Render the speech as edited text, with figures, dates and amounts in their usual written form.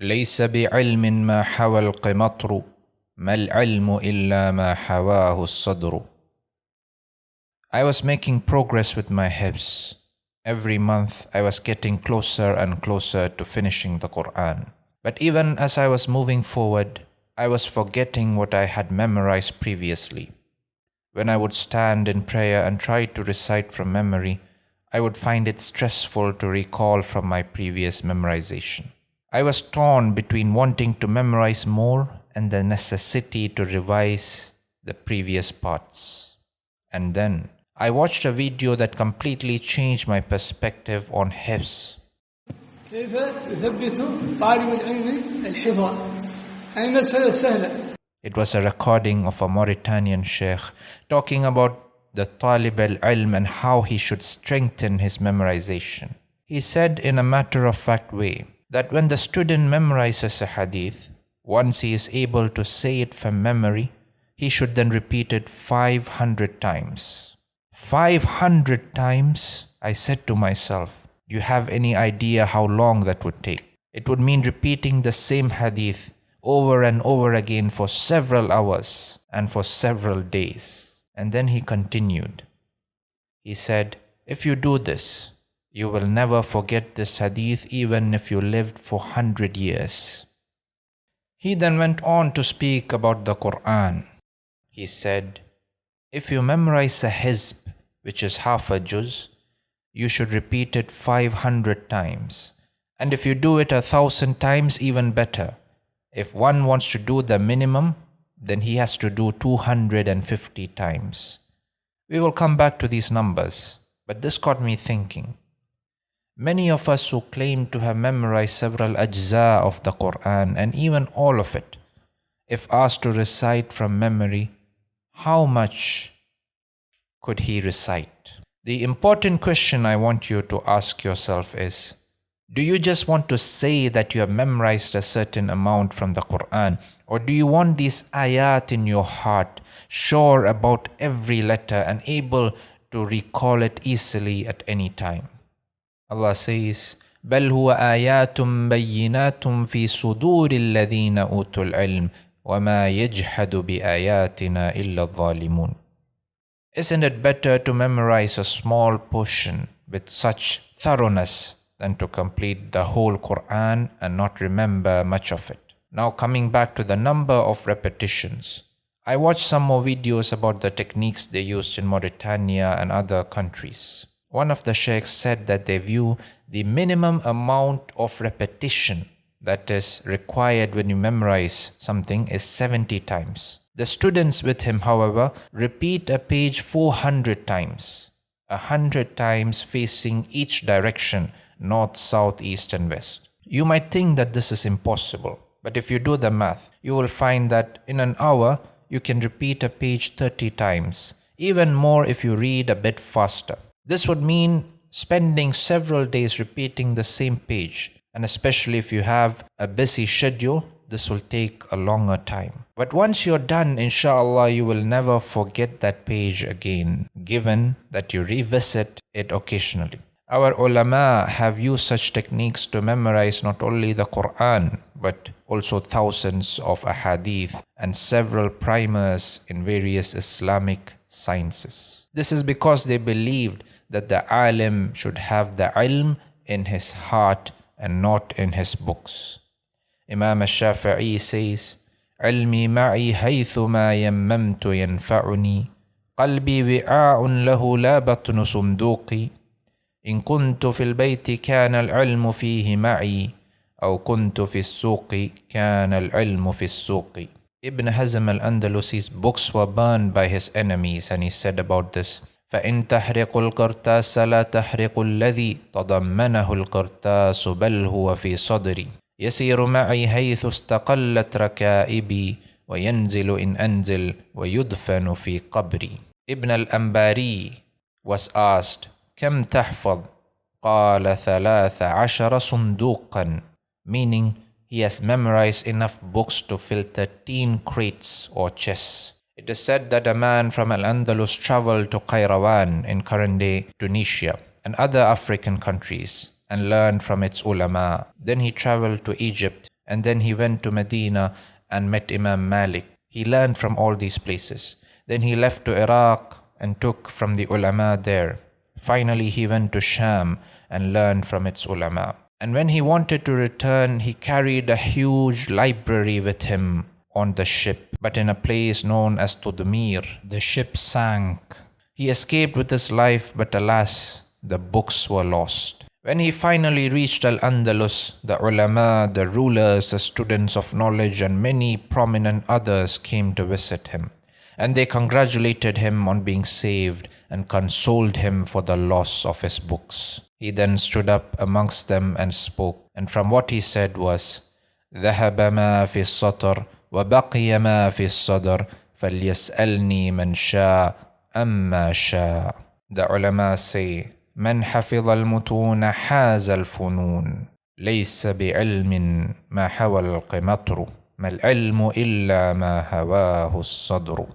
ليس بعلم ما حوى القمطر ما العلم إلا ما حواه الصدر. I was making progress with my hifz. Every month I was getting closer and closer to finishing the Quran. But even as I was moving forward, I was forgetting what I had memorized previously. When I would stand in prayer and try to recite from memory, I would find it stressful to recall from my previous memorization. I was torn between wanting to memorize more and the necessity to revise the previous parts. And then I watched a video that completely changed my perspective on hifz. كيف يثبت طالب العلم الحفظ؟ المسألة سهلة. It was a recording of a Mauritanian sheikh talking about the talib al-ilm and how he should strengthen his memorization. He said in a matter-of-fact way that when the student memorizes a hadith, once he is able to say it from memory, he should then repeat it 500 times. 500 times, I said to myself, do you have any idea how long that would take? It would mean repeating the same hadith over and over again for several hours and for several days. And then he continued. He said, if you do this, you will never forget this hadith even if you lived for 100 years. He then went on to speak about the Quran. He said, if you memorize a hizb, which is half a juz, you should repeat it 500 times. And if you do it 1,000 times, even better. If one wants to do the minimum, then he has to do 250 times. We will come back to these numbers, but this got me thinking. Many of us who claim to have memorized several ajza of the Quran and even all of it, if asked to recite from memory, how much could he recite? The important question I want you to ask yourself is, do you just want to say that you have memorized a certain amount from the Quran, or do you want these ayat in your heart, sure about every letter and able to recall it easily at any time? Allah says, بل هو آيات بينات في صدور الذين أوتوا العلم وما يجحد بآياتنا إلا الظالمون. Isn't it better to memorize a small portion with such thoroughness than to complete the whole Quran and not remember much of it? Now coming back to the number of repetitions, I watched some more videos about the techniques they used in Mauritania and other countries. One of the sheikhs said that they view the minimum amount of repetition that is required when you memorize something is 70 times. The students with him, however, repeat a page 400 times, 100 times facing each direction, north, south, east and west. You might think that this is impossible, but if you do the math, you will find that in an hour, you can repeat a page 30 times, even more if you read a bit faster. This would mean spending several days repeating the same page, and especially if you have a busy schedule, this will take a longer time. But once you're done, inshallah, you will never forget that page again, given that you revisit it occasionally. Our ulama have used such techniques to memorize not only the Quran, but also thousands of ahadith and several primers in various Islamic sciences. This is because they believed that the alim should have the ilm in his heart and not in his books. Imam al-Shafi'i says, علمي معي حيثما يممت ينفعني قلبي وعاء له لا بطن صندوقي إن كنت في البيت كان العلم فيه معي أو كنت في السوق كان العلم في السوق. Ibn Hazm al-Andalusi's books were burned by his enemies, and he said about this, فإن تحرق القرطاس لا تحرق الذي تضمنه القرطاس بل هو في صدري يسير معي حيث استقلت ركائبي وينزل إن أنزل ويدفن في قبري. Ibn al-Ambari was asked, كم تحفظ؟ قال 13 صندوقا, meaning he has memorized enough books to fill 13 crates or chests. It is said that a man from Al-Andalus traveled to Qayrawan in current-day Tunisia and other African countries and learned from its ulama. Then he traveled to Egypt And then he went to Medina and met Imam Malik. He learned from all these places. Then he left to Iraq and took from the ulama there. Finally, he went to Sham and learned from its ulama. And when he wanted to return, he carried a huge library with him on the ship, but in a place known as Tudmir. The ship sank. He escaped with his life, but alas, the books were lost. When he finally reached Al-Andalus, the ulama, the rulers, the students of knowledge, and many prominent others came to visit him. And they congratulated him on being saved and consoled him for the loss of his books. He then stood up amongst them and spoke. And from what he said was, ذهب ما في السطر وبقي ما في الصدر فليسألني من شاء أما شاء. The ulama say, من حفظ المتون حاز الفنون ليس بعلم ما حوى القمطر ما العلم إلا ما هواه الصدر.